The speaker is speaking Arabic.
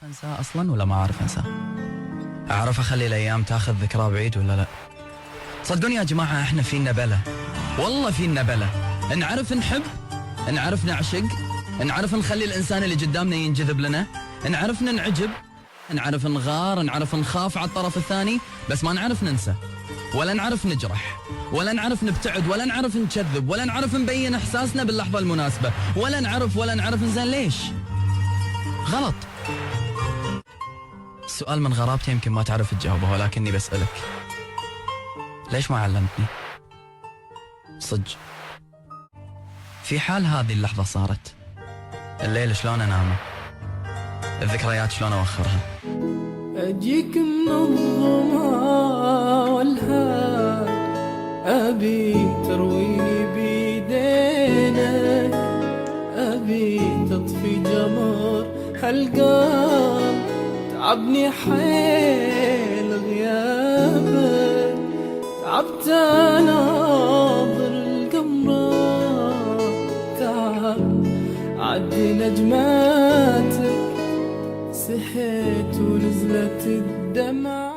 انساه اصلا ولا ما اعرف انساه؟ اعرف اخلي الايام تاخذ ذكرى بعيد ولا لا؟ صدقوني يا جماعه احنا فينا بلا، والله فينا بلا. نعرف نحب، نعرف نعشق، نعرف نخلي الانسان اللي قدامنا ينجذب لنا، نعرف ننعجب، نعرف نغار، نعرف نخاف على الطرف الثاني، بس ما نعرف ننسى، ولا نعرف نجرح، ولا نعرف نبتعد، ولا نعرف نكذب، ولا نعرف نبين احساسنا باللحظه المناسبه، ولا نعرف انزين ليش؟ غلط. السؤال من غرابتي يمكن ما تعرف تجاوبه، ولكني بسألك، ليش ما علمتني؟ صدق في حال هذه اللحظة صارت، الليل شلون أنامه، الذكريات شلون أوخرها؟ أجيك من الظما والهاد، أبي ترويني بيدينك، أبي تطفي جمر هالقلب، تعبني حيل غيابك، تعبت اناظر القمرة، تعب عد نجماتك، سحيت ونزلت الدمع.